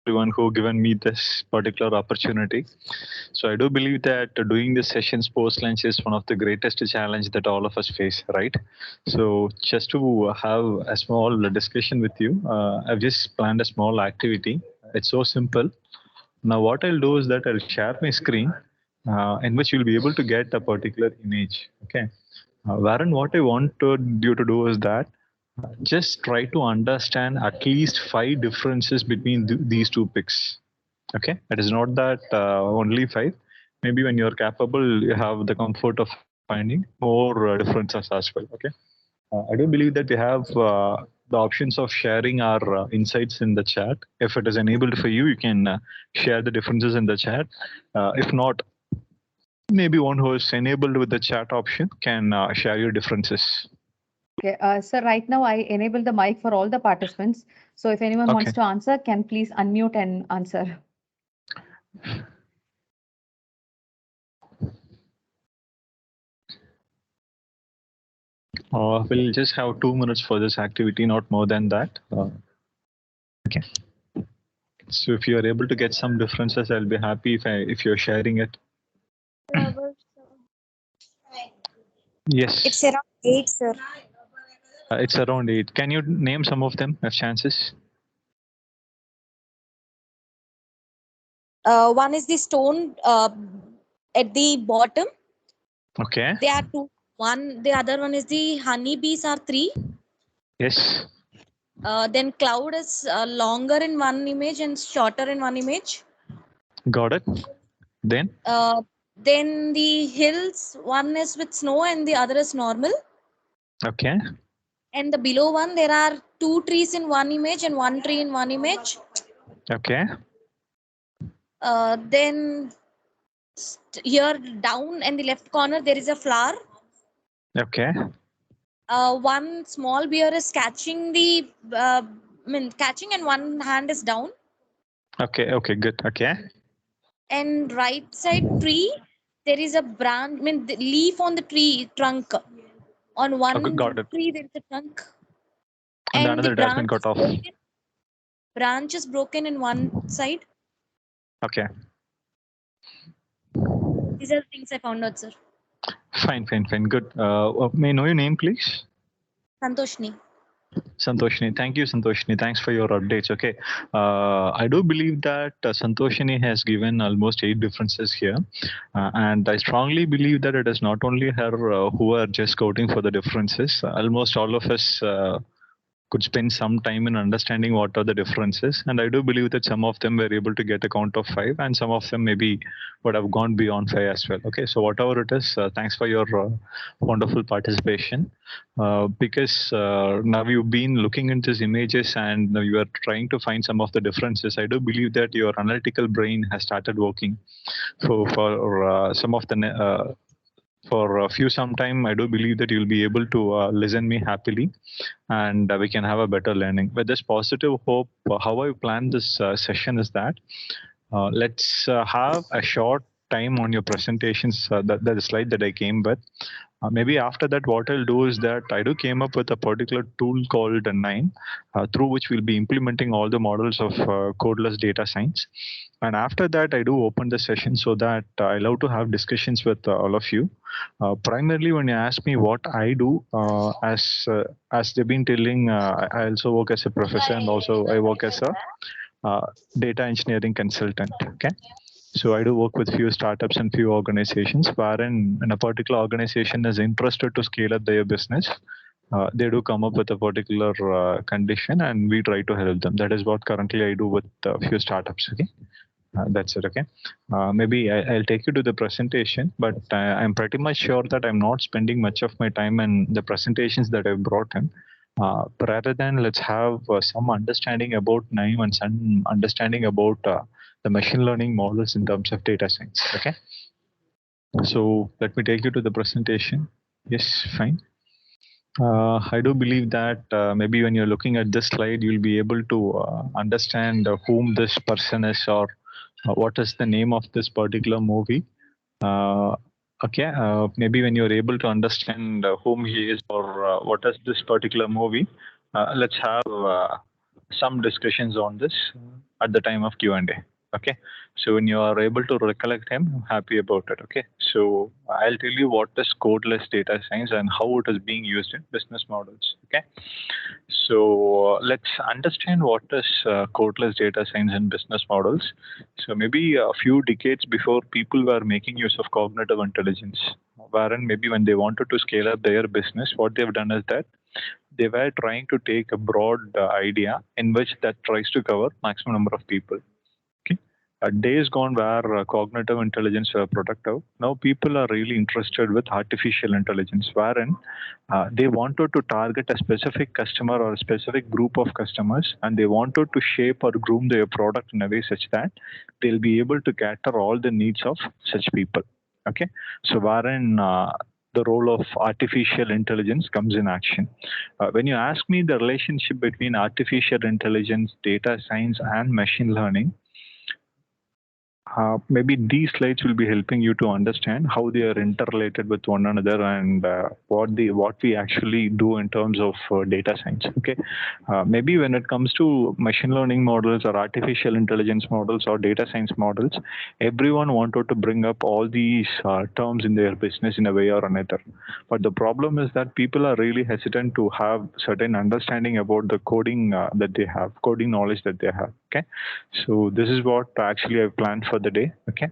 everyone who given me this particular opportunity. So I do believe that doing this sessions post lunch is one of the greatest challenge that all of us face, right? So just to have a small discussion with you, I've just planned a small activity. It's so simple. Now what I'll do is that I'll share my screen in which you'll be able to get a particular image. Okay. Warren, what I want you to do is that just try to understand at least 5 differences between these two pics. Okay, it is not that only 5. Maybe when you're capable, you have the comfort of finding more differences as well. Okay, I do believe that we have the options of sharing our insights in the chat. If it is enabled for you, you can share the differences in the chat. If not, maybe one who is enabled with the chat option can share your differences. Okay, so right now I enable the mic for all the participants. So if anyone wants to answer, can please unmute and answer. We'll just have 2 minutes for this activity, not more than that. Okay. So if you are able to get some differences, I'll be happy if you're sharing it. Yes. It's around 8, sir. It's around 8. Can you name some of them as chances? One is the stone at the bottom. Okay. There are 2. The other one is the honeybees are 3. Yes. Then cloud is longer in one image and shorter in one image. Got it. Then the hills, one is with snow and the other is normal. Okay. And the below one, there are 2 trees in one image and 1 tree in one image. Okay. Then here down in the left corner, there is a flower. Okay. One small bear is catching catching and one hand is down. Okay. Okay. Good. Okay. And right side tree, there is a branch, the leaf on the tree trunk. On one tree, there is a trunk. And the branch has been cut off. Branch is broken in one side. Okay. These are the things I found out, sir. Fine. Good. May I know your name, please? Santoshni. Santoshni, thank you, Santoshni. Thanks for your updates. Okay, I do believe that Santoshni has given almost 8 differences here, and I strongly believe that it is not only her who are just scouting for the differences. Almost all of us could spend some time in understanding what are the differences, and I do believe that some of them were able to get a count of 5, and some of them maybe would have gone beyond 5 as well. Okay, so whatever it is, thanks for your wonderful participation. Because now you've been looking into these images and now you are trying to find some of the differences. I do believe that your analytical brain has started working. So for some of the for a few some time, I do believe that you'll be able to listen me happily, and we can have a better learning. With this positive hope, how I plan this session is that let's have a short time on your presentations, the slide that I came with. Maybe after that, what I'll do is that I do came up with a particular tool called 9, through which we'll be implementing all the models of codeless data science. And after that, I do open the session so that I love to have discussions with all of you. Primarily, when you ask me what I do, as they've been telling, I also work as a professor and also I work as a data engineering consultant. Okay. So I do work with few startups and few organizations wherein a particular organization is interested to scale up their business. They do come up with a particular condition and we try to help them. That is what currently I do with a few startups. Okay. That's it. Okay. Maybe I'll take you to the presentation, but I'm pretty much sure that I'm not spending much of my time in the presentations that I've brought in. Rather than let's have some understanding about NIME and some understanding about the machine learning models in terms of data science. Okay. So let me take you to the presentation. Yes, fine. I do believe that maybe when you're looking at this slide, you'll be able to understand whom this person is or what is the name of this particular movie. Okay, maybe when you're able to understand whom he is or what is this particular movie, let's have some discussions on this. at the time of Q&A. Okay, so when you are able to recollect him, I'm happy about it. Okay, so I'll tell you what is codeless data science and how it is being used in business models. Okay, so let's understand what is codeless data science in business models. So maybe a few decades before, people were making use of cognitive intelligence, wherein maybe when they wanted to scale up their business, what they've done is that they were trying to take a broad idea in which that tries to cover maximum number of people. Okay. Days gone where cognitive intelligence were productive. Now people are really interested with artificial intelligence, wherein they wanted to target a specific customer or a specific group of customers, and they wanted to shape or groom their product in a way such that they'll be able to cater all the needs of such people. Okay, so wherein the role of artificial intelligence comes in action. When you ask me the relationship between artificial intelligence, data science, and machine learning, maybe these slides will be helping you to understand how they are interrelated with one another and what we actually do in terms of data science. Okay, maybe when it comes to machine learning models or artificial intelligence models or data science models, everyone wanted to bring up all these terms in their business in a way or another. But the problem is that people are really hesitant to have certain understanding about the coding that they have, coding knowledge that they have. Okay, so this is what actually I've planned for the day. Okay,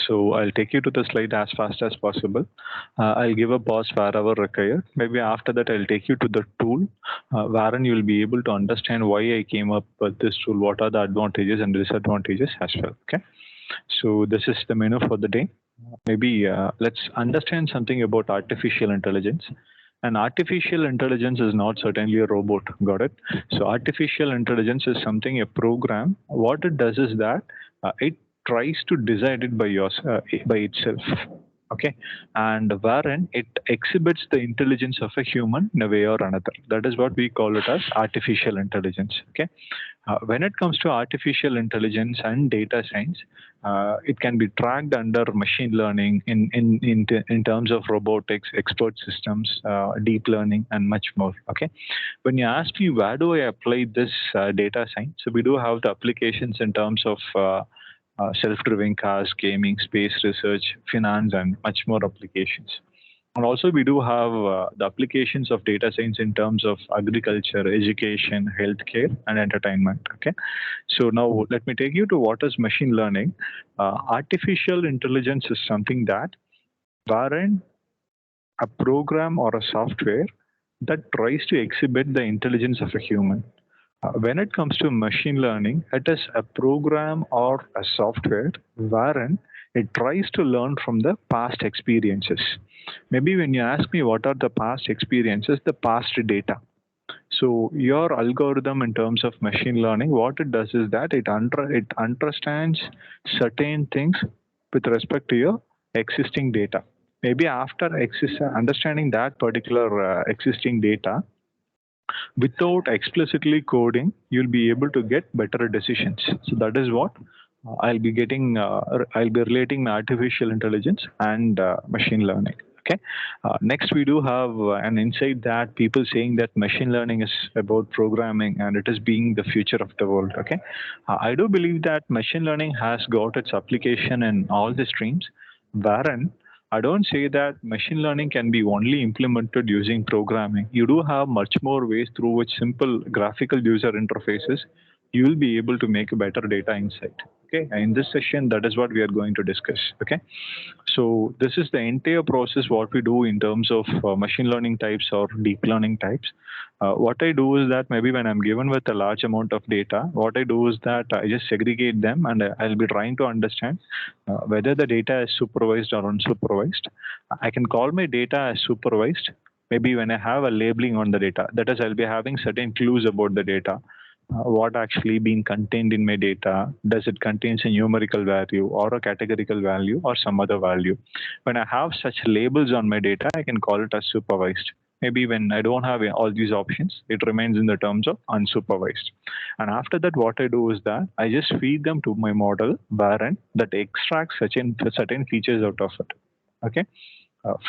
so I'll take you to the slide as fast as possible. I'll give a pause wherever required. Maybe after that I'll take you to the tool wherein you'll be able to understand why I came up with this tool, what are the advantages and disadvantages as well. Okay, so this is the menu for the day. Maybe let's understand something about artificial intelligence. And artificial intelligence is not certainly a robot. Got it? So artificial intelligence is something, a program. What it does is that it tries to decide it by itself. Okay, and wherein it exhibits the intelligence of a human in a way or another. That is what we call it as artificial intelligence. Okay, when it comes to artificial intelligence and data science, it can be tracked under machine learning in terms of robotics, expert systems, deep learning, and much more. Okay, when you ask me where do I apply this data science, so we do have the applications in terms of self-driving cars, gaming, space research, finance, and much more applications. And also we do have the applications of data science in terms of agriculture, education, healthcare, and entertainment. Okay, so now let me take you to what is machine learning. Artificial intelligence is something that wherein a program or a software that tries to exhibit the intelligence of a human. When it comes to machine learning, it is a program or a software wherein it tries to learn from the past experiences. Maybe when you ask me what are the past experiences, the past data. So your algorithm in terms of machine learning, what it does is that it understands certain things with respect to your existing data. Maybe after understanding that particular existing data, without explicitly coding, you'll be able to get better decisions. So that is what I'll be relating my artificial intelligence and machine learning. Okay. Next, we do have an insight that people saying that machine learning is about programming and it is being the future of the world. Okay. I do believe that machine learning has got its application in all the streams, wherein I don't say that machine learning can be only implemented using programming. You do have much more ways through which simple graphical user interfaces, you will be able to make a better data insight. Okay, in this session, that is what we are going to discuss. Okay, so this is the entire process what we do in terms of machine learning types or deep learning types. What I do is that maybe when I'm given with a large amount of data, what I do is that I just segregate them and I'll be trying to understand whether the data is supervised or unsupervised. I can call my data as supervised maybe when I have a labeling on the data. That is, I'll be having certain clues about the data. What actually being contained in my data? Does it contains a numerical value or a categorical value or some other value? When I have such labels on my data, I can call it as supervised. Maybe when I don't have all these options, it remains in the terms of unsupervised. And after that, what I do is that I just feed them to my model wherein that extracts certain features out of it. Okay.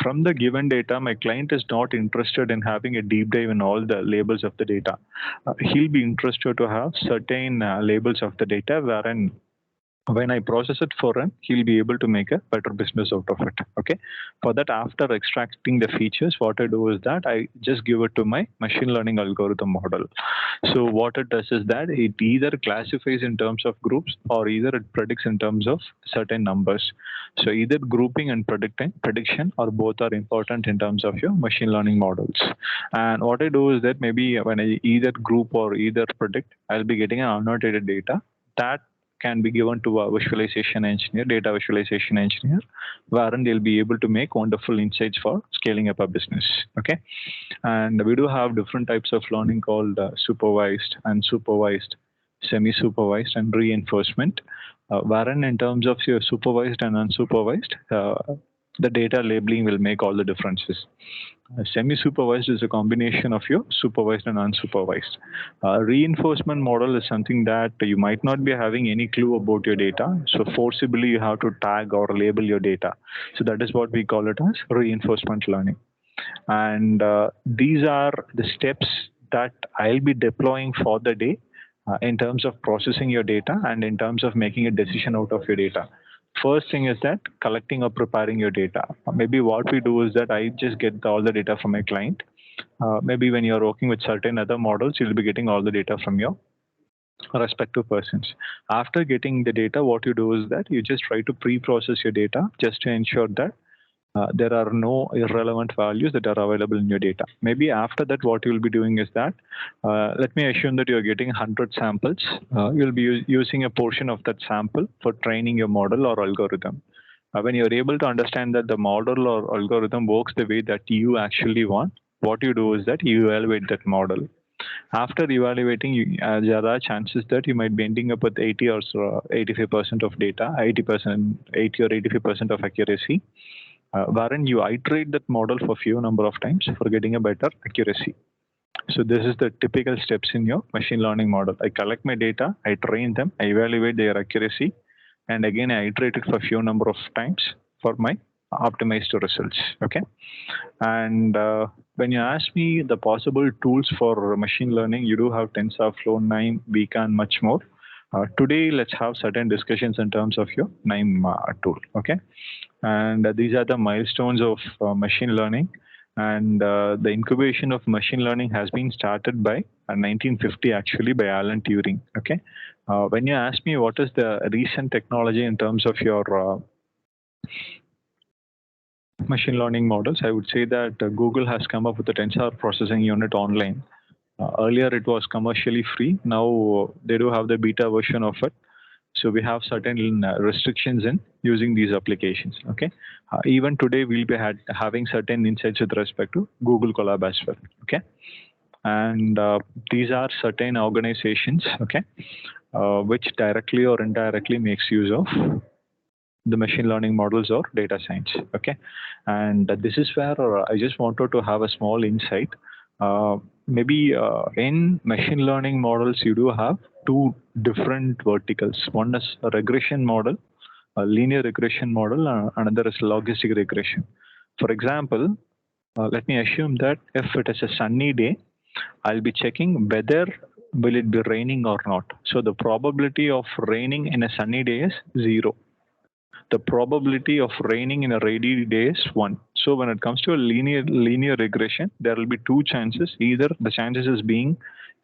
From the given data, my client is not interested in having a deep dive in all the labels of the data. He'll be interested to have certain labels of the data wherein when I process it for him, he'll be able to make a better business out of it. Okay. For that, after extracting the features, what I do is that I just give it to my machine learning algorithm model. So what it does is that it either classifies in terms of groups or either it predicts in terms of certain numbers. So either grouping and prediction or both are important in terms of your machine learning models. And what I do is that maybe when I either group or either predict, I'll be getting an annotated data that can be given to a visualization engineer, data visualization engineer, wherein they'll be able to make wonderful insights for scaling up a business. Okay. And we do have different types of learning called supervised, unsupervised, semi-supervised, and reinforcement. Wherein in terms of your supervised and unsupervised, the data labeling will make all the differences. Semi-supervised is a combination of your supervised and unsupervised. Reinforcement model is something that you might not be having any clue about your data. So forcibly you have to tag or label your data. So that is what we call it as reinforcement learning. And these are the steps that I'll be deploying for the day in terms of processing your data and in terms of making a decision out of your data. First thing is that collecting or preparing your data. Maybe what we do is that I just get all the data from my client. Maybe when you're working with certain other models, you'll be getting all the data from your respective persons. After getting the data, what you do is that you just try to pre-process your data just to ensure that there are no irrelevant values that are available in your data. Maybe after that, what you'll be doing is that, let me assume that you're getting 100 samples. You'll be using a portion of that sample for training your model or algorithm. When you're able to understand that the model or algorithm works the way that you actually want, what you do is that you evaluate that model. After evaluating, there are chances that you might be ending up with 80 or 85% of data, 80 or 85% of accuracy. Wherein you iterate that model for few number of times for getting a better accuracy. So this is the typical steps in your machine learning model. I collect my data, I train them, I evaluate their accuracy, and again I iterate it for few number of times for my optimized results. Okay. And when you ask me the possible tools for machine learning, you do have TensorFlow, NIME, Beacon, much more. Today, let's have certain discussions in terms of your NIME tool. Okay. And these are the milestones of machine learning. And the incubation of machine learning has been started by 1950 actually by Alan Turing. Okay. When you ask me what is the recent technology in terms of your machine learning models, I would say that Google has come up with the tensor processing unit online. Earlier it was commercially free. Now they do have the beta version of it. So we have certain restrictions in using these applications. Okay. Even today we'll be having certain insights with respect to Google Colab as well. Okay. And these are certain organizations. Okay. Which directly or indirectly makes use of the machine learning models or data science. Okay. And this is where I just wanted to have a small insight. Maybe in machine learning models, you do have two different verticals. One is a regression model, a linear regression model, another is logistic regression. For example, let me assume that if it is a sunny day, I'll be checking whether will it be raining or not. So the probability of raining in a sunny day is 0. The probability of raining in a rainy day is 1. So when it comes to a linear regression, there will be two chances. Either the chances is being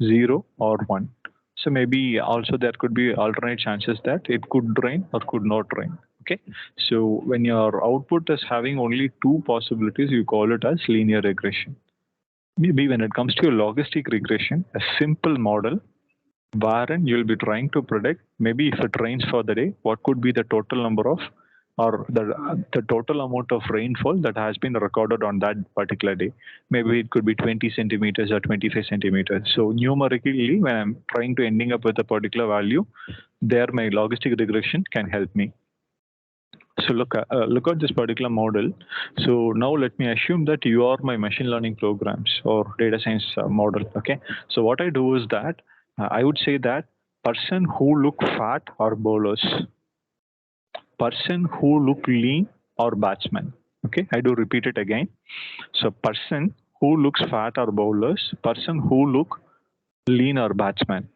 0 or 1. So maybe also there could be alternate chances that it could rain or could not rain. Okay. So when your output is having only two possibilities, you call it as linear regression. Maybe when it comes to a logistic regression, a simple model wherein you'll be trying to predict maybe if it rains for the day, what could be the total number of or the total amount of rainfall that has been recorded on that particular day. Maybe it could be 20 centimeters or 25 centimeters. So numerically, when I'm trying to ending up with a particular value, there my logistic regression can help me. So look at this particular model. So now let me assume that you are my machine learning programs or data science model. Okay. So what I do is that I would say that person who look fat are bowlers, person who look lean or batsmen. Okay, I do repeat it again. So person who looks fat are bowlers, person who look lean are batsman.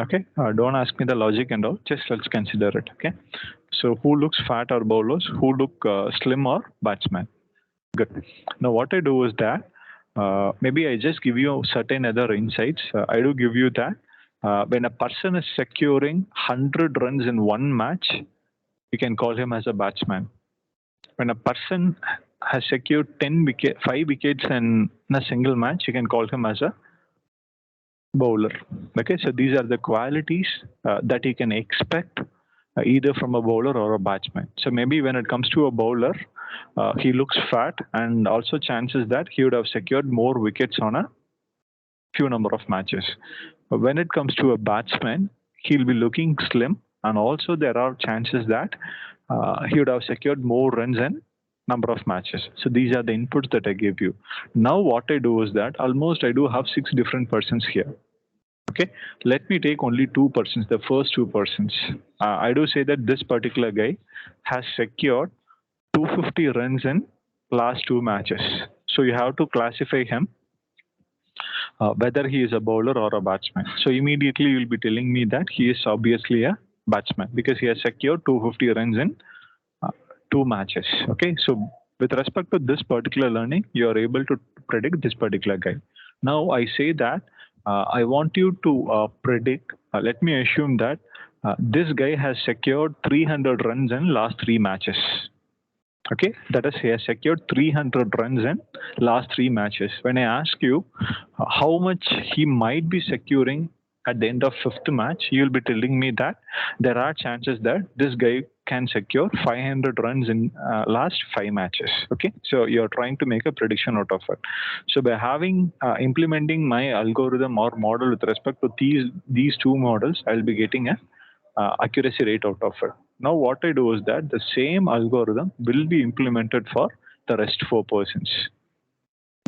Okay, don't ask me the logic and all, just let's consider it. Okay, so who looks fat are bowlers, who look slim are batsman. Good. Now what I do is that maybe I just give you certain other insights. I do give you that when a person is securing 100 runs in one match, you can call him as a batsman. When a person has secured 5 wickets in a single match, you can call him as a bowler. Okay, so these are the qualities that you can expect either from a bowler or a batsman. So maybe when it comes to a bowler, he looks fat, and also chances that he would have secured more wickets on a few number of matches. But when it comes to a batsman, he'll be looking slim, and also there are chances that he would have secured more runs in number of matches. So these are the inputs that I give you. Now what I do is that almost I do have 6 different persons here. Okay, let me take only 2 persons, the first 2 persons. I do say that this particular guy has secured 250 runs in last 2 matches. So you have to classify him whether he is a bowler or a batsman. So immediately you'll be telling me that he is obviously a batsman because he has secured 250 runs in 2 matches. Okay, so with respect to this particular learning, you are able to predict this particular guy. Now I say that I want you to predict. Let me assume that this guy has secured 300 runs in last 3 matches. Okay, that is, he has secured 300 runs in last 3 matches. When I ask you how much he might be securing at the end of 5th match, you will be telling me that there are chances that this guy can secure 500 runs in last 5 matches. Okay, so you're trying to make a prediction out of it. So by having implementing my algorithm or model with respect to these 2 models, I'll be getting a accuracy rate out of it. Now what I do is that the same algorithm will be implemented for the rest 4 persons.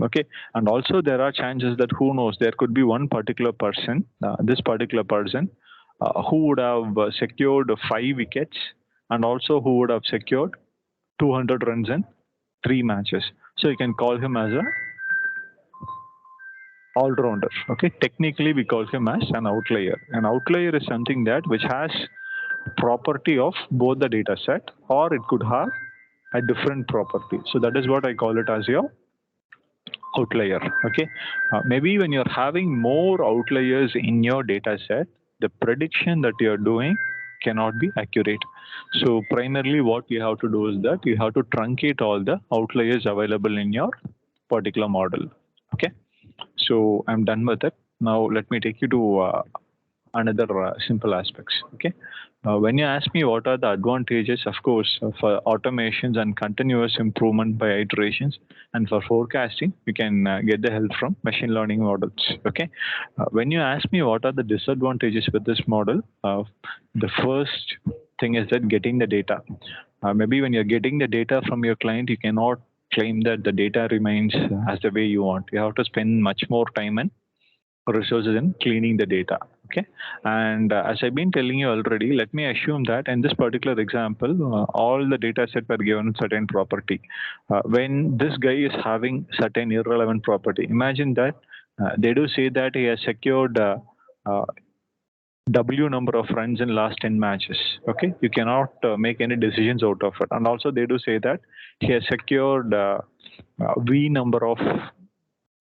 Okay, and also there are chances that who knows, there could be one particular person, this particular person who would have secured 5 wickets, and also who would have secured 200 runs in 3 matches. So you can call him as a all-rounder. Okay, technically we call him as an outlier. An outlier is something that which has property of both the data set, or it could have a different property. So that is what I call it as your outlier. Okay, maybe when you're having more outliers in your data set, the prediction that you're doing cannot be accurate. So primarily what you have to do is that you have to truncate all the outliers available in your particular model. Okay, so I'm done with it. Now let me take you to another simple aspects. Okay, when you ask me what are the advantages, of course, for automations and continuous improvement by iterations, and for forecasting, you can get the help from machine learning models. Okay, when you ask me what are the disadvantages with this model, the first thing is that getting the data. Maybe when you're getting the data from your client, you cannot claim that the data remains as the way you want. You have to spend much more time and resources in cleaning the data. Okay, and as I've been telling you already, let me assume that in this particular example, all the data set were given certain property. When this guy is having certain irrelevant property, imagine that they do say that he has secured W number of runs in last 10 matches. Okay, you cannot make any decisions out of it. And also they do say that he has secured V number of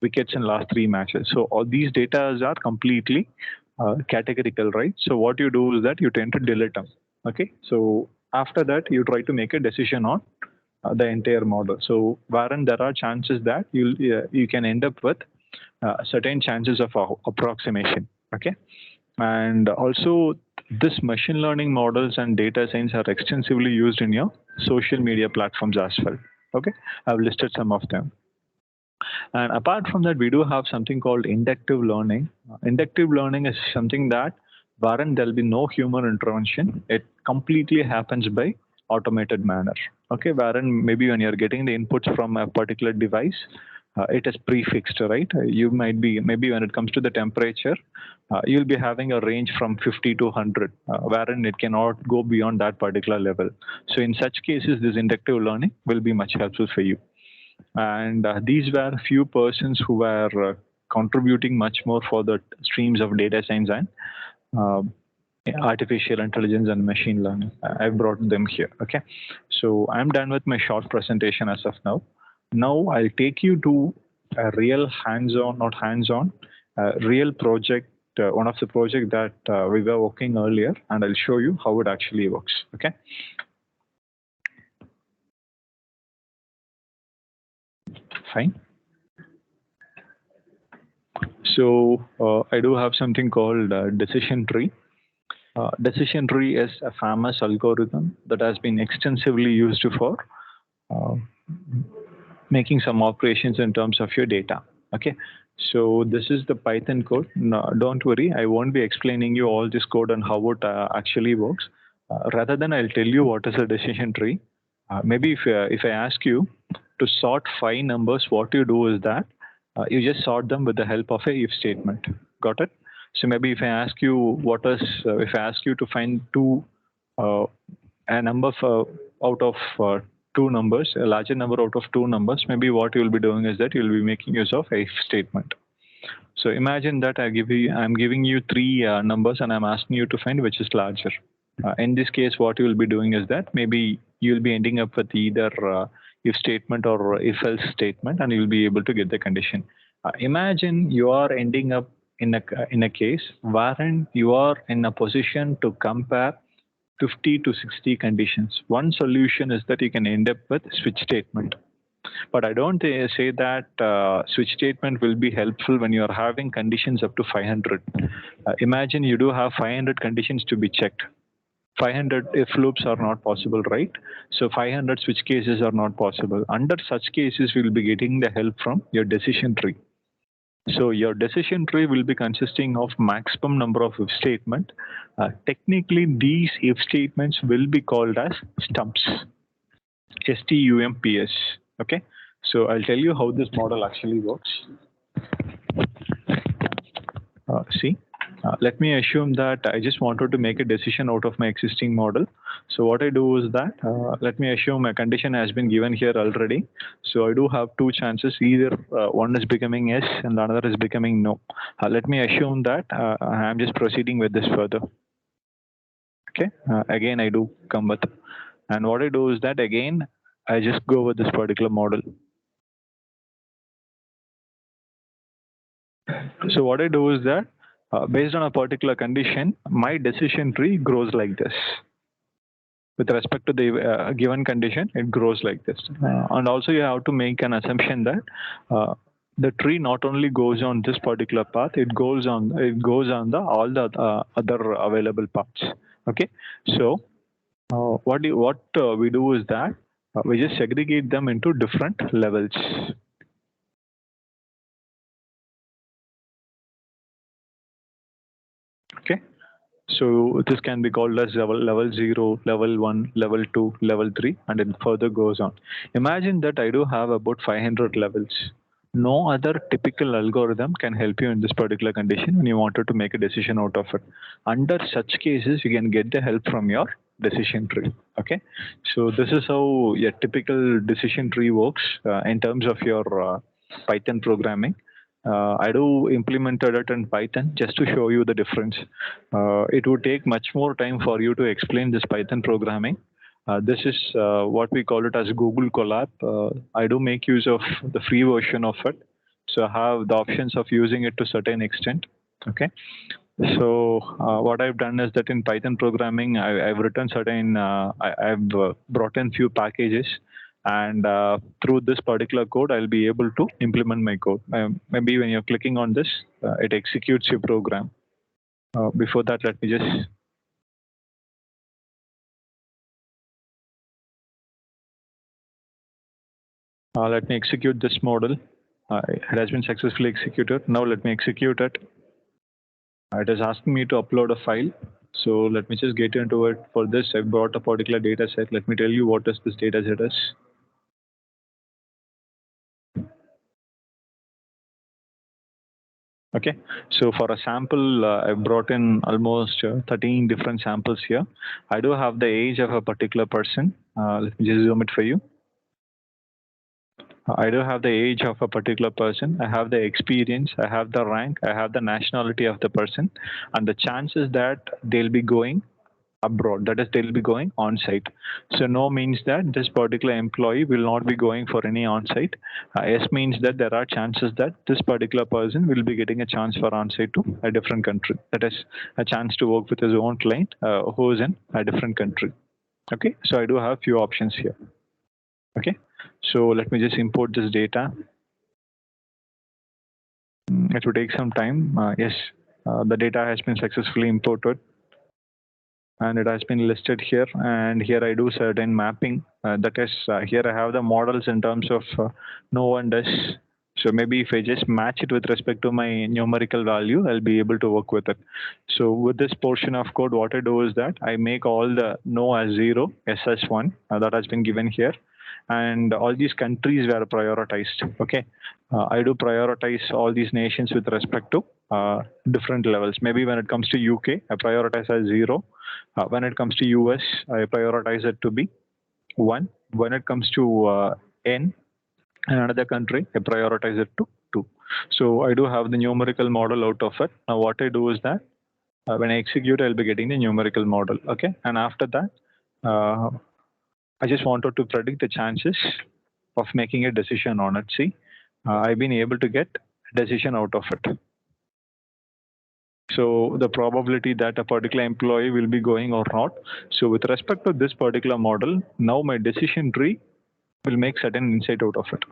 wickets in last 3 matches. So all these data are completely categorical, right? So what you do is that you tend to delete them. Okay, so after that you try to make a decision on the entire model. So wherein there are chances that you can end up with certain chances of approximation. Okay, and also this machine learning models and data science are extensively used in your social media platforms as well. Okay, I've listed some of them. And apart from that, we do have something called inductive learning. Inductive learning is something that wherein there'll be no human intervention. It completely happens by automated manner. Okay, wherein maybe when you're getting the inputs from a particular device, it is prefixed, right? You might be, maybe when it comes to the temperature, you'll be having a range from 50 to 100, wherein it cannot go beyond that particular level. So in such cases, this inductive learning will be much helpful for you. And these were few persons who were contributing much more for the streams of data science and uh, artificial intelligence and machine learning. I brought them here. Okay, so I'm done with my short presentation as of now. Now I'll take you to a real hands-on, not hands-on, real project, one of the project that we were working earlier, and I'll show you how it actually works. Okay. Fine. So I do have something called decision tree. Decision tree is a famous algorithm that has been extensively used for uh, making some operations in terms of your data. Okay, so this is the Python code. No, don't worry, I won't be explaining you all this code and how it actually works. Rather than I'll tell you what is a decision tree. Maybe if I ask you to sort 5 numbers, what you do is that you just sort them with the help of a if statement. Got it? So maybe if I ask you what is, if I ask you to find a number out of 2 numbers, a larger number out of 2 numbers, maybe what you'll be doing is that you'll be making use of a if statement. So imagine that I'm giving you 3 numbers and I'm asking you to find which is larger. In this case, what you will be doing is that maybe you'll be ending up with either if statement or if else statement, and you'll be able to get the condition. Imagine you are ending up in a case wherein you are in a position to compare 50 to 60 conditions. One solution is that you can end up with switch statement. But I don't say that switch statement will be helpful when you are having conditions up to 500. Imagine you do have 500 conditions to be checked. 500 if loops are not possible, right? So 500 switch cases are not possible. Under such cases, we will be getting the help from your decision tree. So your decision tree will be consisting of maximum number of if statement. Technically, these if statements will be called as stumps. STUMPS. Okay. So I'll tell you how this model actually works. See, let me assume that I just wanted to make a decision out of my existing model. So what I do is that, let me assume a condition has been given here already. So I do have 2 chances, either one is becoming yes and the other is becoming no. Let me assume that I'm just proceeding with this further. Okay, again I do come with, and what I do is that again, I just go with this particular model. So what I do is that based on a particular condition, my decision tree grows like this. With respect to the given condition, it grows like this. And also you have to make an assumption that the tree not only goes on this particular path, it goes on the all the other available paths. Okay, so what we do is that we just segregate them into different levels. Okay, so this can be called as level 0, level 1, level 2, level 3, and it further goes on. Imagine that I do have about 500 levels. No other typical algorithm can help you in this particular condition when you wanted to make a decision out of it. Under such cases, you can get the help from your decision tree. Okay, so this is how a typical decision tree works in terms of your Python programming. I do implemented it in Python just to show you the difference. It would take much more time for you to explain this Python programming. This is what we call it as Google Colab. I do make use of the free version of it, so I have the options of using it to certain extent. Okay. So what I've done is that in Python programming, I've written certain, I've brought in few packages, and through this particular code, I'll be able to implement my code. Maybe when you're clicking on this, it executes your program. Before that, let me just let me execute this model. It has been successfully executed. Now let me execute it. It is asking me to upload a file. So let me just get into it. For this, I brought a particular data set. Let me tell you what is this data set is. Okay, so for a sample, I've brought in almost 13 different samples here. I do have the age of a particular person. Let me just zoom it for you. I do have the age of a particular person. I have the experience. I have the rank. I have the nationality of the person, and the chances that they'll be going abroad. That is, they'll be going on site. So no means that this particular employee will not be going for any on site. Yes means that there are chances that this particular person will be getting a chance for on site to a different country. That is, a chance to work with his own client who is in a different country. Okay, so I do have few options here. Okay, so let me just import this data. It will take some time. Yes, the data has been successfully imported and it has been listed here. And here I do certain mapping. That is, here I have the models in terms of no one does. So maybe if I just match it with respect to my numerical value, I'll be able to work with it. So with this portion of code, what I do is that I make all the no as 0, yes as 1. That has been given here. And all these countries were prioritized. Okay, I do prioritize all these nations with respect to different levels. Maybe when it comes to UK, I prioritize as 0. When it comes to US, I prioritize it to be 1. When it comes to N and another country, I prioritize it to 2. So I do have the numerical model out of it. Now what I do is that when I execute, I'll be getting the numerical model. Okay, and after that, I just wanted to predict the chances of making a decision on it. See, I've been able to get a decision out of it. So the probability that a particular employee will be going or not. So with respect to this particular model, now my decision tree will make certain insight out of it.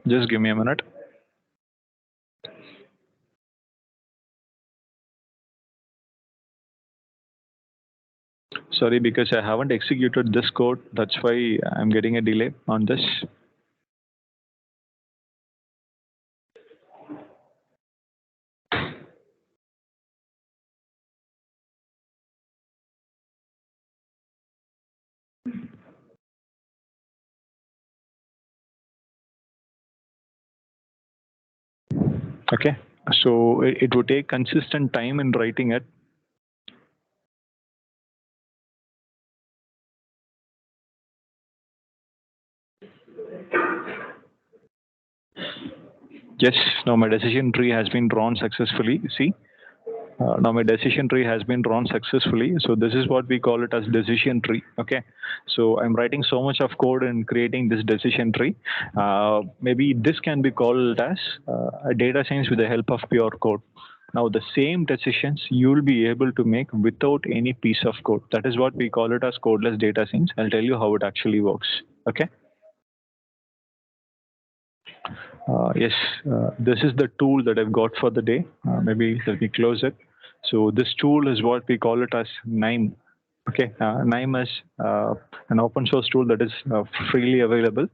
Just give me a minute. Sorry, because I haven't executed this code. That's why I'm getting a delay on this. Okay, so it would take consistent time in writing it. Yes, now my decision tree has been drawn successfully. See, now my decision tree has been drawn successfully. So this is what we call it as decision tree. Okay, so I'm writing so much of code in creating this decision tree. Maybe this can be called as a data science with the help of pure code. Now the same decisions you'll be able to make without any piece of code. That is what we call it as codeless data science. I'll tell you how it actually works. Okay. Yes, this is the tool that I've got for the day. Maybe let me close it. So this tool is what we call it as NIME. Okay, NIME is an open source tool that is freely available.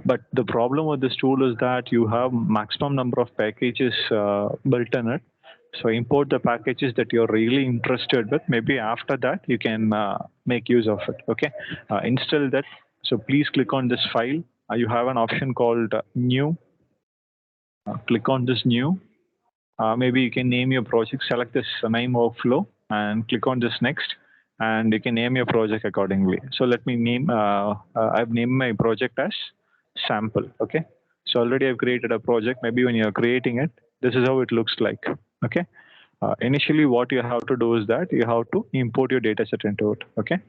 But the problem with this tool is that you have maximum number of packages built in it. So import the packages that you're really interested with. Maybe after that you can make use of it. Okay, install that. So please click on this file. You have an option called new. Click on this new. Maybe you can name your project. Select this name workflow and click on this next. And you can name your project accordingly. So let me name. I've named my project as sample. Okay. So already I've created a project. Maybe when you're creating it, this is how it looks like. Okay. Initially, what you have to do is that you have to import your data set into it. Okay.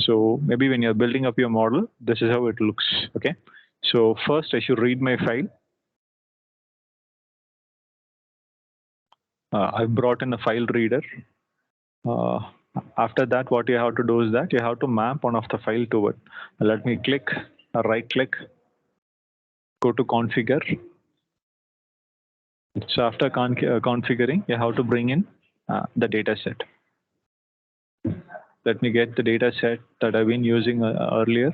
So maybe when you're building up your model, this is how it looks. Okay. So first, I should read my file. I've brought in a file reader. After that, what you have to do is that you have to map one of the file to it. Let me click, right click, go to configure. So after configuring, you have to bring in the data set. Let me get the data set that I've been using earlier.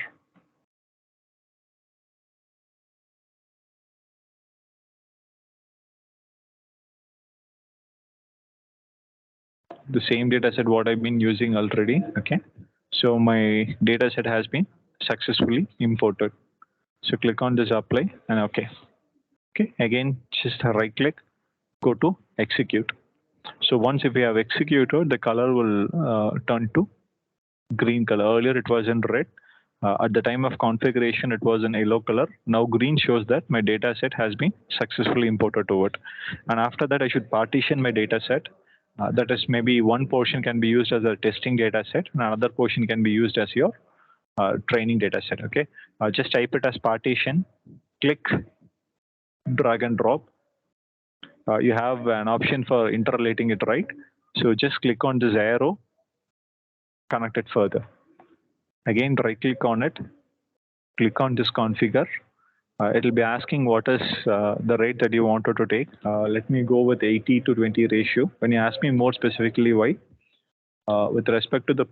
The same data set what I've been using already. Okay, so my data set has been successfully imported. So click on this apply and OK. Okay, again, just right click, go to execute. So once if we have executed, the color will turn to green color. Earlier it was in red. At the time of configuration, it was in yellow color. Now green shows that my data set has been successfully imported to it. And after that, I should partition my data set. That is, maybe one portion can be used as a testing data set, and another portion can be used as your training data set. Okay, just type it as partition, click, drag and drop. You have an option for interrelating it, right? So just click on this arrow, connect it further. Again, right click on it, click on this configure. It will be asking what is the rate that you wanted to take. Let me go with 80:20 ratio. When you ask me more specifically why, with respect to the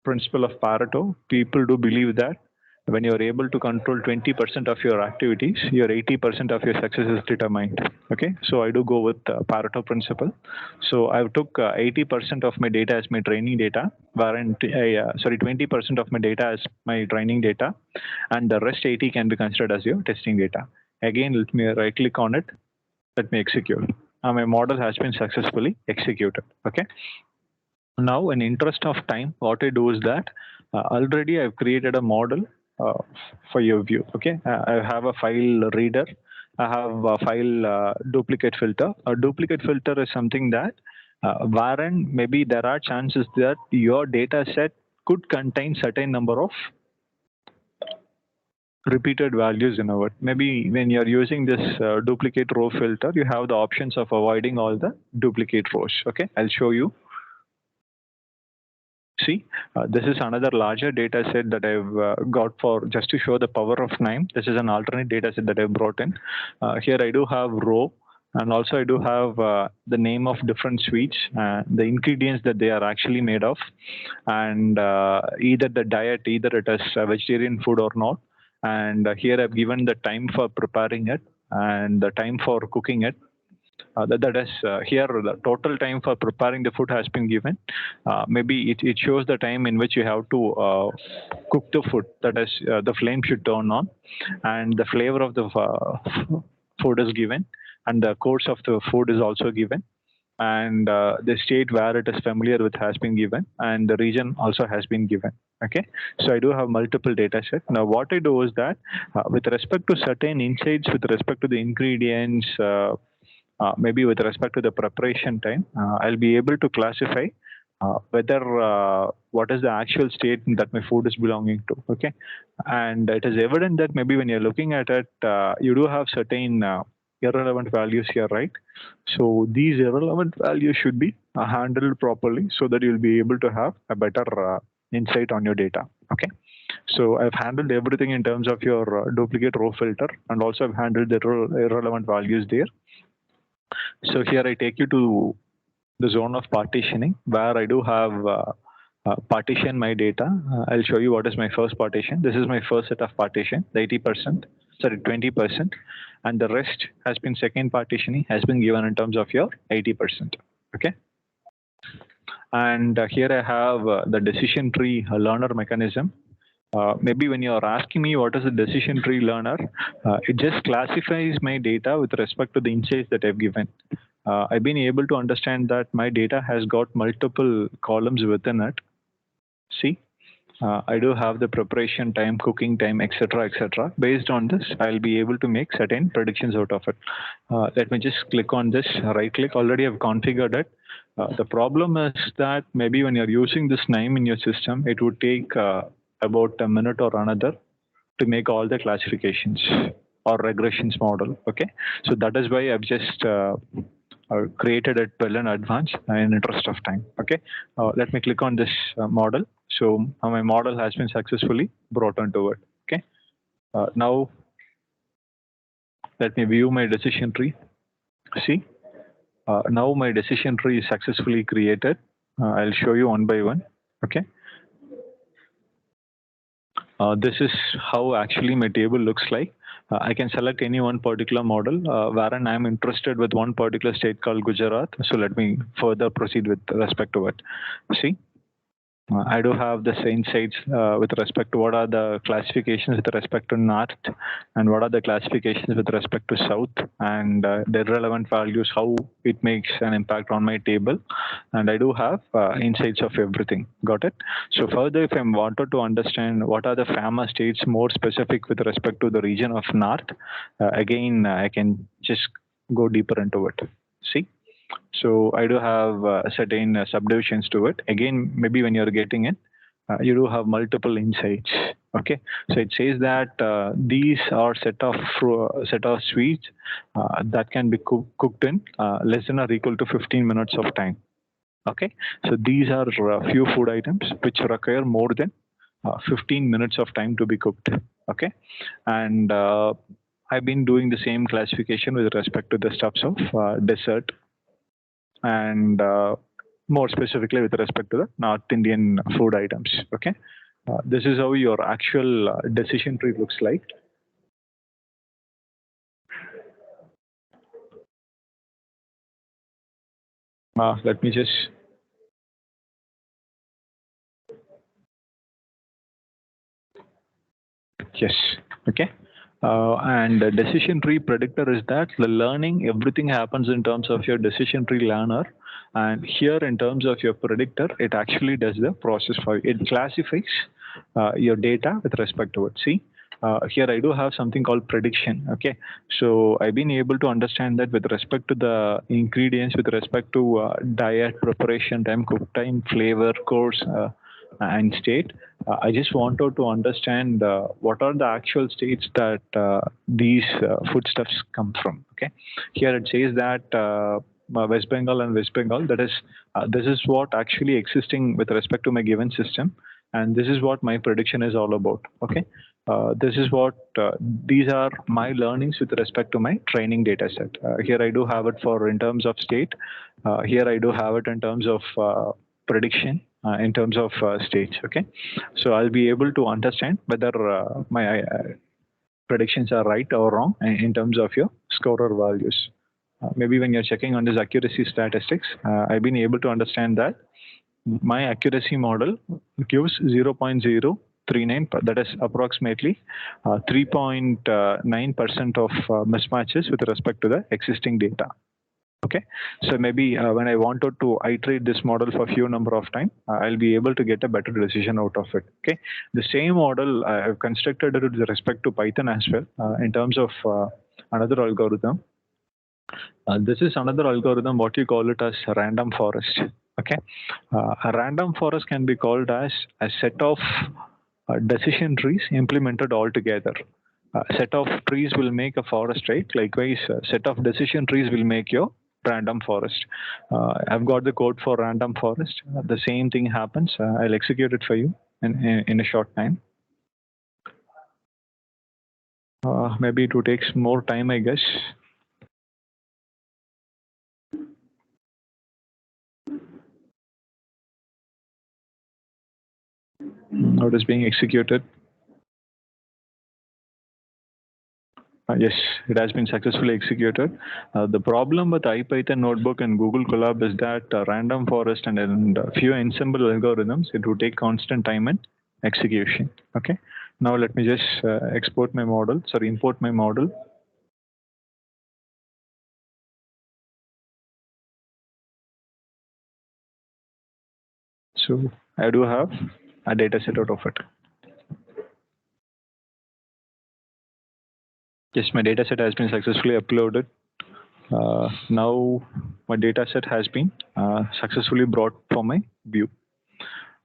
principle of Pareto, people do believe that when you're able to control 20% of your activities, your 80% of your success is determined. Okay, so I do go with Pareto principle. So I took 80% of my data as my training data, wherein 20% of my data as my training data, and the rest 80 can be considered as your testing data. Again, let me right click on it. Let me execute. My model has been successfully executed. Okay. Now, in interest of time, what I do is that already I've created a model for your view. Okay, I have a file reader. I have a file duplicate filter. A duplicate filter is something that wherein maybe there are chances that your data set could contain certain number of repeated values in it. Maybe when you're using this duplicate row filter, you have the options of avoiding all the duplicate rows. Okay, I'll show you. See, this is another larger data set that I've got for just to show the power of KNIME. This is an alternate data set that I've brought in. Here I do have row, and also I do have the name of different sweets, the ingredients that they are actually made of, and either the diet, either it is a vegetarian food or not. And here I've given the time for preparing it and the time for cooking it. That is here the total time for preparing the food has been given. Maybe it shows the time in which you have to cook the food. That is the flame should turn on, and the flavor of the food is given, and the course of the food is also given, and the state where it is familiar with has been given, and the region also has been given. Okay, so I do have multiple data sets. Now what I do is that with respect to certain insights, with respect to the ingredients, maybe with respect to the preparation time, I'll be able to classify whether what is the actual state that my food is belonging to. Okay, and it is evident that maybe when you're looking at it, you do have certain irrelevant values here, right? So these irrelevant values should be handled properly so that you'll be able to have a better insight on your data. Okay, so I've handled everything in terms of your duplicate row filter, and also I've handled the irrelevant values there. So here I take you to the zone of partitioning where I do have partition my data. I'll show you what is my first partition. This is my first set of partition, the 80%, sorry, 20%, and the rest has been second partitioning has been given in terms of your 80%. Okay. And here I have the decision tree learner mechanism. Maybe when you're asking me what is a decision tree learner, it just classifies my data with respect to the insights that I've given. I've been able to understand that my data has got multiple columns within it. See, I do have the preparation time, cooking time, etc., etc. Based on this, I'll be able to make certain predictions out of it. Let me just click on this, right click. Already I've configured it. The problem is that maybe when you're using this KNIME in your system, it would take about a minute or another to make all the classifications or regressions model. Okay, so that is why I've just created it well in advance in interest of time. Okay, let me click on this model. So my model has been successfully brought onto it. Okay, now let me view my decision tree. See, now my decision tree is successfully created. I'll show you one by one. Okay. This is how actually my table looks like. I can select any one particular model wherein I'm interested with one particular state called Gujarat. So let me further proceed with respect to it. See, I do have the same insights with respect to what are the classifications with respect to north and what are the classifications with respect to south and the relevant values, how it makes an impact on my table. And I do have insights of everything. Got it? So further, if I wanted to understand what are the famous states more specific with respect to the region of north, again, I can just go deeper into it. See? So I do have certain subdivisions to it. Again, maybe when you're getting it, you do have multiple insights. Okay, so it says that these are set of sweets that can be cooked in less than or equal to 15 minutes of time. Okay, so these are few food items which require more than 15 minutes of time to be cooked. Okay, and I've been doing the same classification with respect to the stuffs of dessert and more specifically with respect to the North Indian food items. Okay, this is how your actual decision tree looks like. Let me just. Yes. Okay. And the decision tree predictor is that the learning, everything happens in terms of your decision tree learner. And here in terms of your predictor, it actually does the process for you. It classifies your data with respect to it. See, here I do have something called prediction. Okay. So I've been able to understand that with respect to the ingredients, with respect to diet, preparation time, cook time, flavor, course, and state. I just wanted to understand what are the actual states that these foodstuffs come from. Okay, here it says that West Bengal and West Bengal. That is, this is what actually existing with respect to my given system, and this is what my prediction is all about. Okay, this is what these are my learnings with respect to my training data set. Here I do have it for in terms of state. Here I do have it in terms of prediction in terms of states. Okay, so I'll be able to understand whether my predictions are right or wrong in terms of your scorer values. Maybe when you're checking on this accuracy statistics, I've been able to understand that my accuracy model gives 0.039, that is approximately 3.9% of mismatches with respect to the existing data. Okay, so maybe when I wanted to iterate this model for a few number of time, I'll be able to get a better decision out of it. Okay, the same model I've constructed it with respect to Python as well in terms of another algorithm. This is another algorithm, what you call it as random forest. Okay, a random forest can be called as a set of decision trees implemented all together. Set of trees will make a forest, right? Likewise, set of decision trees will make your random forest. I've got the code for random forest. The same thing happens. I'll execute it for you in a short time. Maybe it will take more time, I guess. Now it is being executed. Yes, it has been successfully executed. The problem with IPython Notebook and Google Colab is that random forest and a few ensemble algorithms, it would take constant time and execution. Okay. Now let me just import my model. So I do have a data set out of it. Yes, my data set has been successfully uploaded. Now my data set has been successfully brought for my view.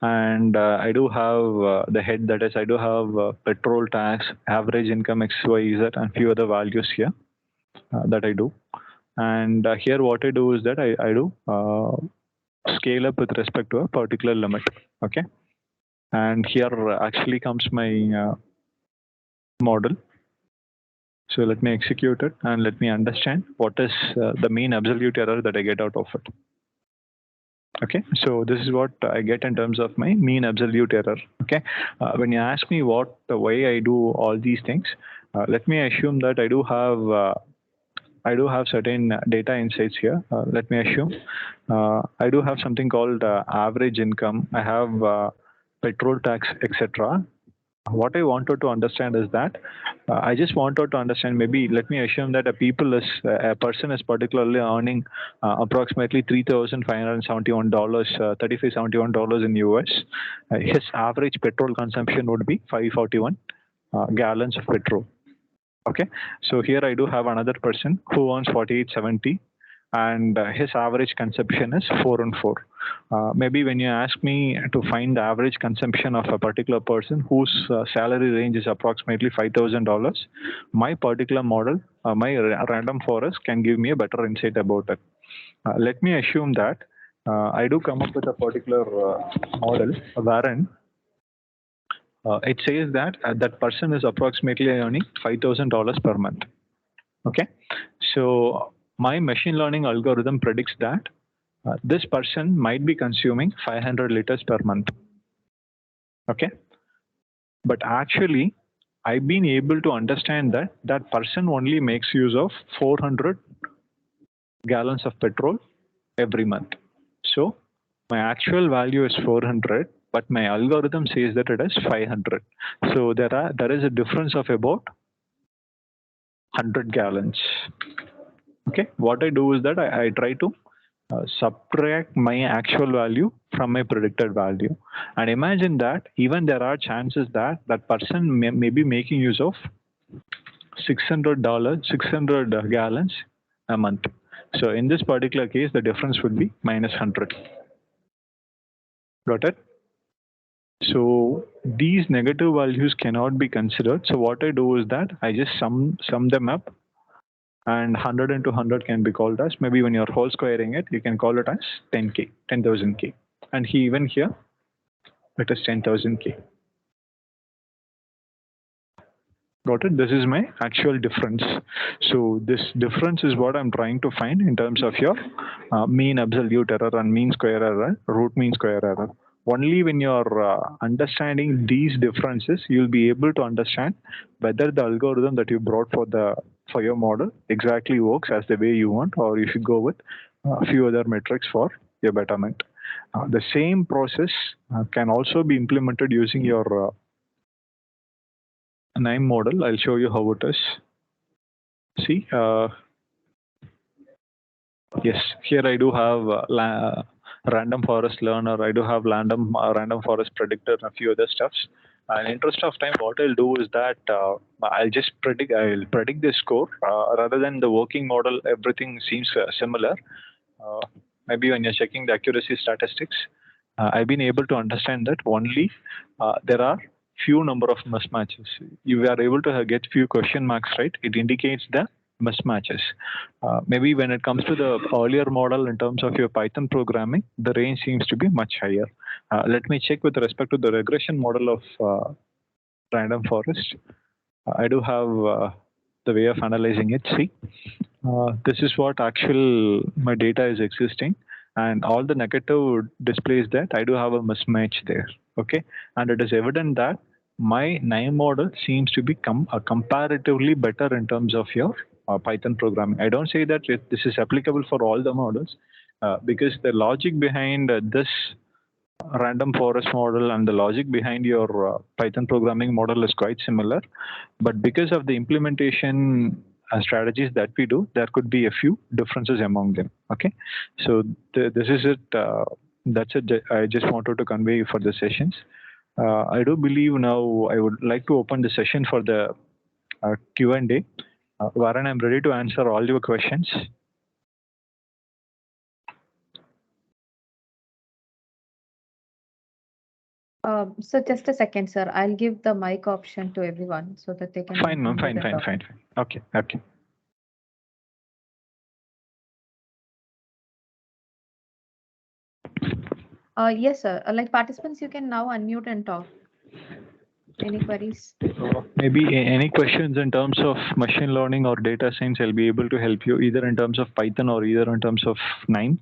And I do have the head, that is, I do have petrol tax, average income XYZ, and few other values here that I do. And here what I do is that I do scale up with respect to a particular limit. Okay. And here actually comes my model. So let me execute it and let me understand what is the mean absolute error that I get out of it. Okay, so this is what I get in terms of my mean absolute error. Okay, when you ask me what the way I do all these things, let me assume that I do have I do have certain data insights here. Let me assume I do have something called average income. I have petrol tax, etc. What I wanted to understand is that I just wanted to understand, maybe let me assume that a person is particularly earning approximately $3,571, $3,571 in US. His average petrol consumption would be 541 gallons of petrol. Okay, so here I do have another person who earns 4870, and his average consumption is 414. Maybe when you ask me to find the average consumption of a particular person whose salary range is approximately $5,000, my particular model, my random forest can give me a better insight about it. Let me assume that I do come up with a particular model wherein it says that that person is approximately earning $5,000 per month. Okay, so my machine learning algorithm predicts that this person might be consuming 500 liters per month. Okay, but actually, I've been able to understand that that person only makes use of 400 gallons of petrol every month. So my actual value is 400, but my algorithm says that it is 500. So there is a difference of about 100 gallons. Okay, what I do is that I try to subtract my actual value from my predicted value, and imagine that even there are chances that that person may be making use of $600 gallons a month. So in this particular case, the difference would be minus 100. Got it? So these negative values cannot be considered. So what I do is that I just sum them up, and 100 into 100 can be called as, maybe when you're whole squaring it, you can call it as 10K, 10,000K. And even here, it is 10,000K. Got it? This is my actual difference. So this difference is what I'm trying to find in terms of your mean absolute error and mean square error, root mean square error. Only when you're understanding these differences, you'll be able to understand whether the algorithm that you brought for your model exactly works as the way you want, or you should go with a few other metrics for your betterment. The same process can also be implemented using your NIME model. I'll show you how it is. See, yes, here I do have random forest learner. I do have random forest predictor and a few other stuffs. In interest of time, what I'll do is that I'll predict the score rather than the working model. Everything seems similar. Maybe when you're checking the accuracy statistics, I've been able to understand that only there are few number of mismatches. You are able to get few question marks, right? It indicates the mismatches. Maybe when it comes to the earlier model in terms of your Python programming, the range seems to be much higher. Let me check with respect to the regression model of random forest. I do have the way of analyzing it. See, this is what actual my data is existing, and all the negative displays that I do have a mismatch there. Okay, and it is evident that my NIME model seems to be comparatively better in terms of your Python programming. I don't say that this is applicable for all the models, because the logic behind this random forest model and the logic behind your Python programming model is quite similar. But because of the implementation strategies that we do, there could be a few differences among them. Okay, so this is it. That's it. I just wanted to convey for the sessions. I do believe now I would like to open the session for the Q&A. Varun, I'm ready to answer all your questions. So just a second, sir. I'll give the mic option to everyone so that they can. Fine, ma'am. Fine. Okay. Yes, sir. Like participants, you can now unmute and talk. Any queries? Maybe any questions in terms of machine learning or data science, I'll be able to help you either in terms of Python or either in terms of NIME.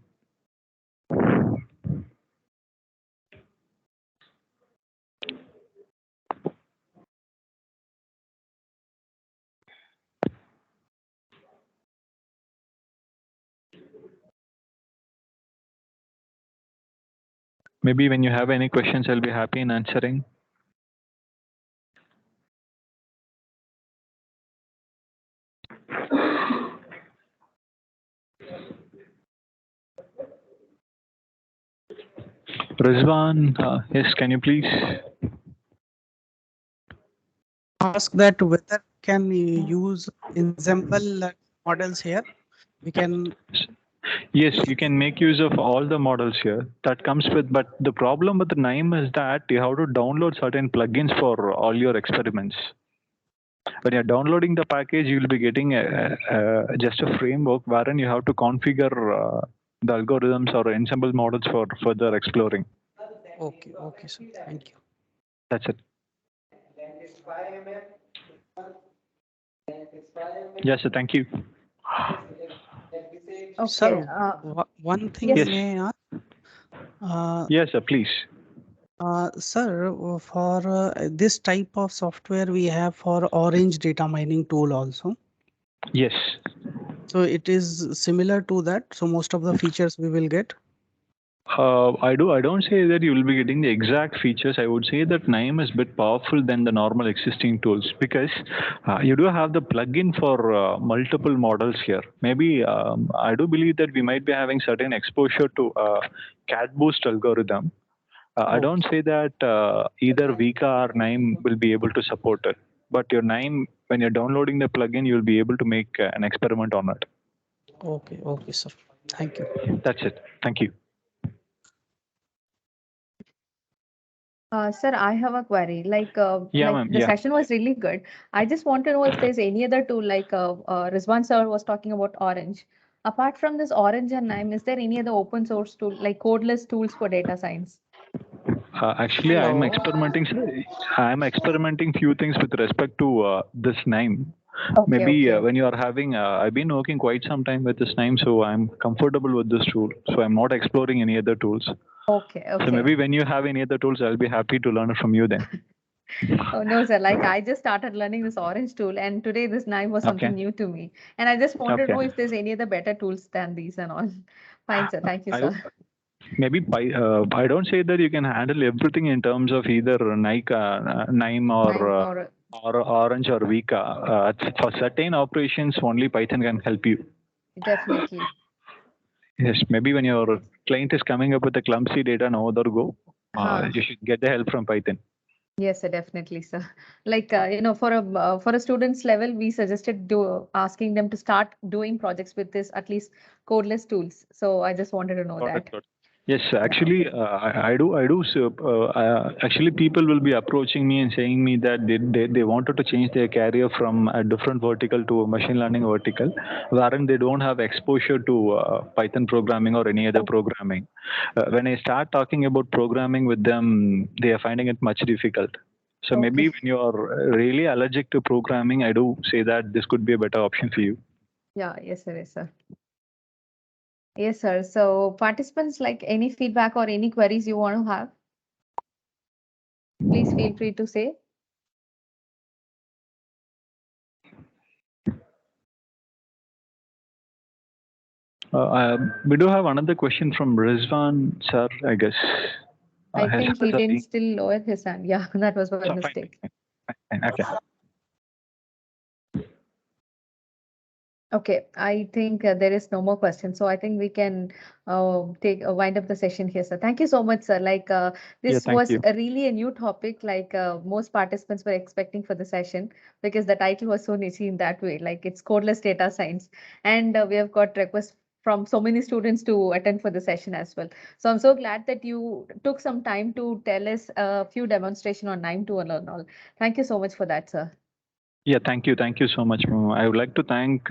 Maybe when you have any questions, I'll be happy in answering. Rizwan, yes, can you please? Ask that whether can we use ensemble models here. We can. Yes, you can make use of all the models here. That comes with, but the problem with the NIME is that you have to download certain plugins for all your experiments. When you're downloading the package, you'll be getting just a framework wherein you have to configure the algorithms or ensemble models for further exploring. Okay, okay, sir. Thank you. That's it. Yes, sir. Thank you. Okay. Sir, one thing Yes. may I ask? Yes, sir. Please. Sir, for this type of software we have for Orange data mining tool also. Yes. So it is similar to that. So most of the features we will get. I don't say that you will be getting the exact features. I would say that NIME is a bit powerful than the normal existing tools because you do have the plugin for multiple models here. Maybe I do believe that we might be having certain exposure to CAD boost algorithm. I don't say that either Vika or NIME will be able to support it. But your NIME, when you're downloading the plugin, you'll be able to make an experiment on it. Okay, okay, sir. Thank you. That's it. Thank you. Sir, I have a query. Yeah, like ma'am. the Yeah. session was really good. I just want to know if there's any other tool, like Rizwan sir was talking about Orange. Apart from this Orange and NIME, is there any other open source tool, like codeless tools for data science? Actually, I'm experimenting. I'm experimenting few things with respect to this NIME. Okay, Maybe okay. when you are having, I've been working quite some time with this NIME, so I'm comfortable with this tool. So I'm not exploring any other tools. Okay, So okay. maybe when you have any other tools, I'll be happy to learn it from you then. Oh no, sir. Like I just started learning this Orange tool, and today this NIME was something Okay. new to me. And I just wanted to Okay. know if there's any other better tools than these and all. Fine, sir. Thank you, I sir. maybe I don't say that you can handle everything in terms of either Nike, NIME NIME or Orange or Vika. For certain operations, only Python can help you. definitely. Yes, maybe when your client is coming up with a clumsy data, no other go, Huh. you should get the help from Python. Yes, sir, definitely, sir. Like for a student's level, we suggested asking them to start doing projects with this at least codeless tools. So I just wanted to know Got it, that. got it. Yes, Yeah, actually, okay. I do. I do. So, actually, people will be approaching me and saying me that they wanted to change their career from a different vertical to a machine learning vertical, wherein they don't have exposure to Python programming or any other programming. When I start talking about programming with them, they are finding it much difficult. So maybe Okay. when you are really allergic to programming, I do say that this could be a better option for you. Yeah, yes, sir, yes, sir. Yes, sir. So participants, like any feedback or any queries you want to have, please feel free to say. We do have another question from Rizwan, sir, I guess. I His think he hands are didn't being- still lower his hand. Yeah, that was by so mistake. fine. Okay. Okay, I think there is no more questions. So I think we can take wind up the session here, sir. Thank you so much, sir. Like Yeah, this thank was you. really a new topic, like most participants were expecting for the session because the title was so niche in that way. Like it's codeless data science, and we have got requests from so many students to attend for the session as well. So I'm so glad that you took some time to tell us a few demonstration on NIME to learn all. Thank you so much for that, sir. Yeah, thank you. Thank you so much, ma'am. I would like to thank